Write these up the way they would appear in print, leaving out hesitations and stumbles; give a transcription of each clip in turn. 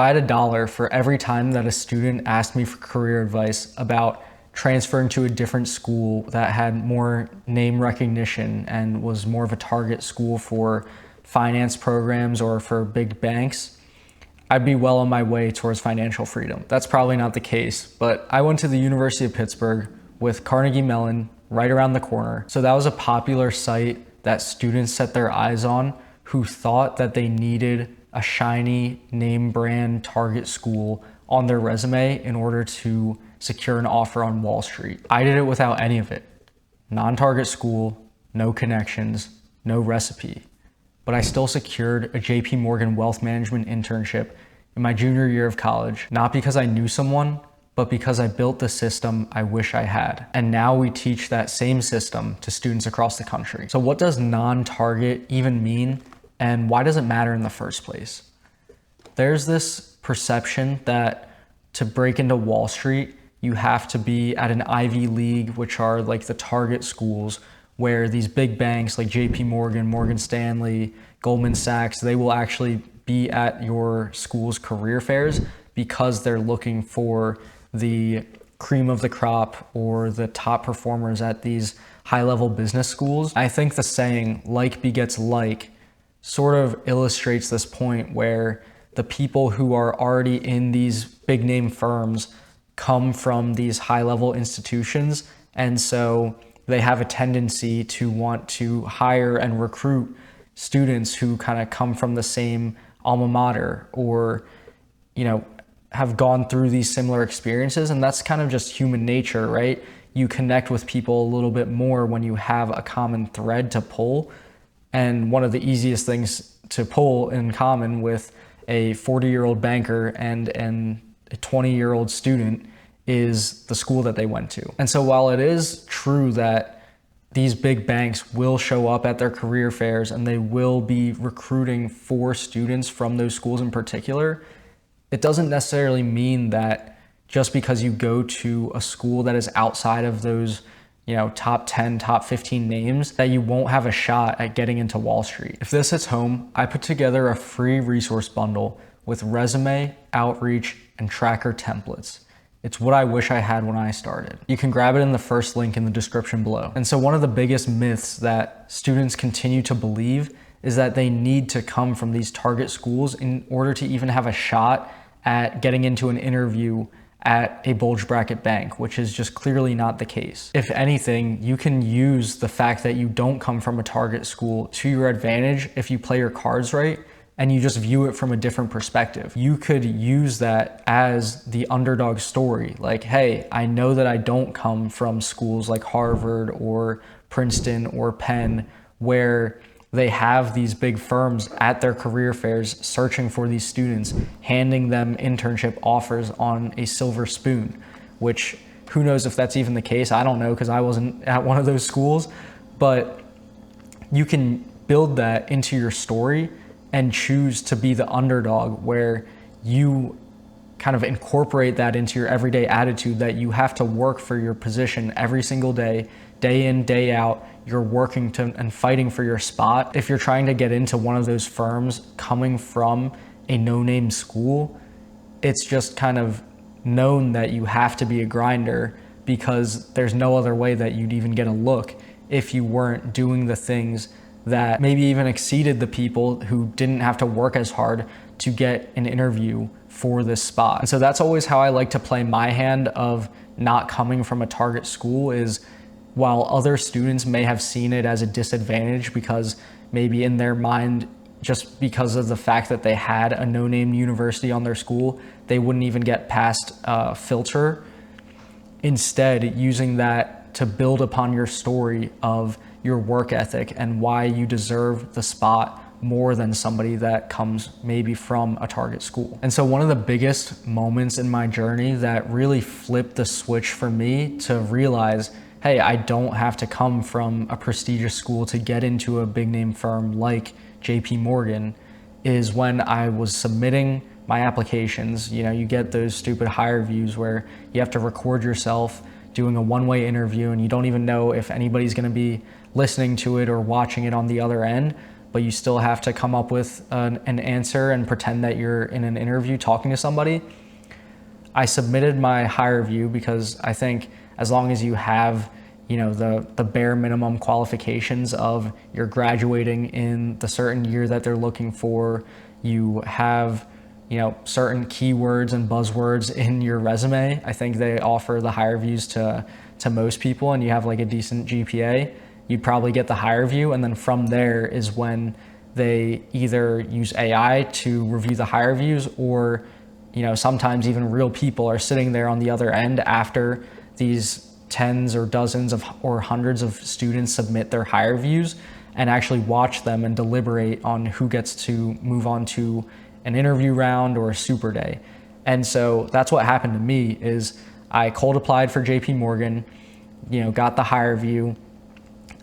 I had $1 for every time that a student asked me for career advice about transferring to a different school that had more name recognition and was more of a target school for finance programs or for big banks, I'd be well on my way towards financial freedom. That's probably not the case, but I went to the University of Pittsburgh with Carnegie Mellon right around the corner. So that was a popular site that students set their eyes on who thought that they needed a shiny name brand target school on their resume in order to secure an offer on Wall Street. I did it without any of it. Non-target school, no connections, no recipe. But I still secured a JP Morgan wealth management internship in my junior year of college, not because I knew someone, but because I built the system I wish I had. And now we teach that same system to students across the country. So what does non-target even mean? And why does it matter in the first place? There's this perception that to break into Wall Street, you have to be at an Ivy League, which are like the target schools, where these big banks like JP Morgan, Morgan Stanley, Goldman Sachs, they will actually be at your school's career fairs because they're looking for the cream of the crop or the top performers at these high-level business schools. I think the saying, like begets like, sort of illustrates this point where the people who are already in these big name firms come from these high-level institutions, and so they have a tendency to want to hire and recruit students who kind of come from the same alma mater or, have gone through these similar experiences. And that's kind of just human nature, right? You connect with people a little bit more when you have a common thread to pull. And one of the easiest things to pull in common with a 40-year-old banker and a 20-year-old student is the school that they went to. And so while it is true that these big banks will show up at their career fairs and they will be recruiting for students from those schools in particular, it doesn't necessarily mean that just because you go to a school that is outside of those top 10, top 15 names, that you won't have a shot at getting into Wall Street. If this hits home, I put together a free resource bundle with resume, outreach, and tracker templates. It's what I wish I had when I started. You can grab it in the first link in the description below. And so one of the biggest myths that students continue to believe is that they need to come from these target schools in order to even have a shot at getting into an interview at a bulge bracket bank, which is just clearly not the case. If anything, you can use the fact that you don't come from a target school to your advantage if you play your cards right and you just view it from a different perspective. You could use that as the underdog story. Like, hey, I know that I don't come from schools like Harvard or Princeton or Penn where they have these big firms at their career fairs searching for these students, handing them internship offers on a silver spoon, which who knows if that's even the case. I don't know because I wasn't at one of those schools, but you can build that into your story and choose to be the underdog where you kind of incorporate that into your everyday attitude that you have to work for your position every single day, day in, day out. You're working to and fighting for your spot. If you're trying to get into one of those firms coming from a no-name school, it's just kind of known that you have to be a grinder because there's no other way that you'd even get a look if you weren't doing the things that maybe even exceeded the people who didn't have to work as hard to get an interview for this spot. And so that's always how I like to play my hand of not coming from a target school is while other students may have seen it as a disadvantage because maybe in their mind, just because of the fact that they had a no-name university on their school, they wouldn't even get past a filter. Instead, using that to build upon your story of your work ethic and why you deserve the spot more than somebody that comes maybe from a target school. And so one of the biggest moments in my journey that really flipped the switch for me to realize, hey, I don't have to come from a prestigious school to get into a big name firm like JP Morgan, is when I was submitting my applications. You get those stupid hire views where you have to record yourself doing a one-way interview and you don't even know if anybody's gonna be listening to it or watching it on the other end. but you still have to come up with an answer and pretend that you're in an interview talking to somebody. I submitted my hire view because I think as long as you have, the bare minimum qualifications of you're graduating in the certain year that they're looking for, you have, certain keywords and buzzwords in your resume. I think they offer the hire views to most people, and you have like a decent GPA, you'd probably get the hire view. And then from there is when they either use AI to review the hire views, or sometimes even real people are sitting there on the other end after these tens or dozens of or hundreds of students submit their hire views, and actually watch them and deliberate on who gets to move on to an interview round or a super day. And so that's what happened to me. Is I cold applied for JP Morgan, got the hire view,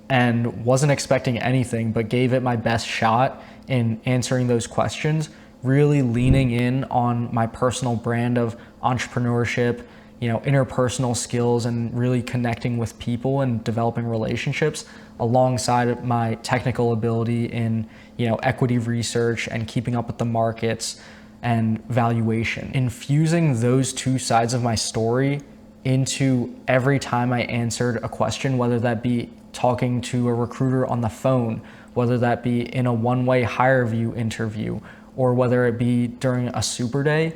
and wasn't expecting anything, but gave it my best shot in answering those questions, really leaning in on my personal brand of entrepreneurship, interpersonal skills, and really connecting with people and developing relationships alongside my technical ability in, equity research and keeping up with the markets and valuation. Infusing those two sides of my story into every time I answered a question, whether that be talking to a recruiter on the phone, whether that be in a one-way hire view interview, or whether it be during a super day,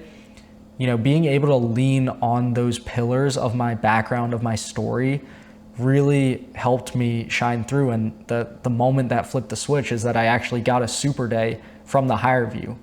being able to lean on those pillars of my background, of my story, really helped me shine through. And the moment that flipped the switch is that I actually got a super day from the hire view.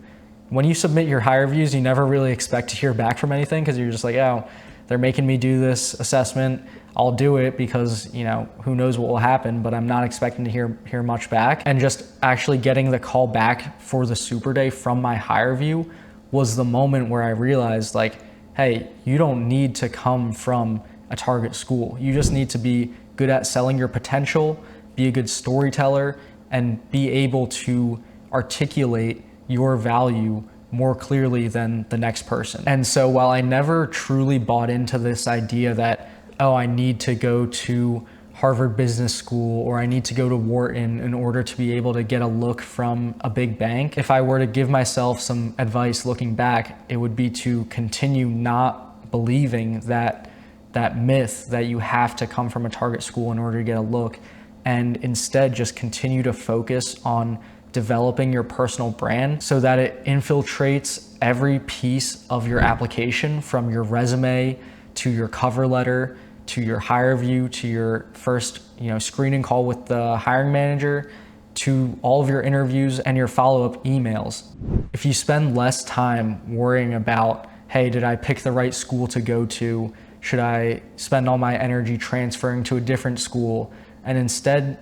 When you submit your hire views, you never really expect to hear back from anything, because you're just like, oh, they're making me do this assessment. I'll do it because, who knows what will happen, but I'm not expecting to hear much back. And just actually getting the call back for the super day from my hire view was the moment where I realized, like, hey, you don't need to come from a target school. You just need to be good at selling your potential, be a good storyteller, and be able to articulate your value more clearly than the next person. And so while I never truly bought into this idea that, oh, I need to go to Harvard Business School or I need to go to Wharton in order to be able to get a look from a big bank, if I were to give myself some advice looking back, it would be to continue not believing that myth that you have to come from a target school in order to get a look, and instead just continue to focus on developing your personal brand so that it infiltrates every piece of your application, from your resume to your cover letter to your hire view to your first screening call with the hiring manager, to all of your interviews and your follow-up emails. If you spend less time worrying about, hey, did I pick the right school to go to? Should I spend all my energy transferring to a different school? And instead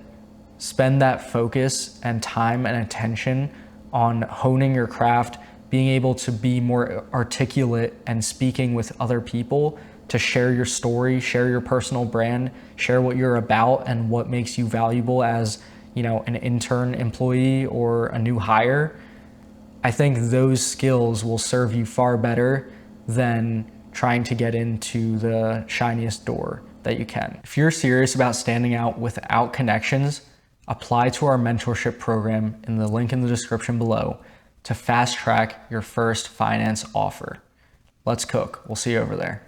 spend that focus and time and attention on honing your craft, being able to be more articulate and speaking with other people, to share your story, share your personal brand, share what you're about and what makes you valuable as, an intern employee or a new hire. I think those skills will serve you far better than trying to get into the shiniest door that you can. If you're serious about standing out without connections, apply to our mentorship program in the link in the description below to fast track your first finance offer. Let's cook. We'll see you over there.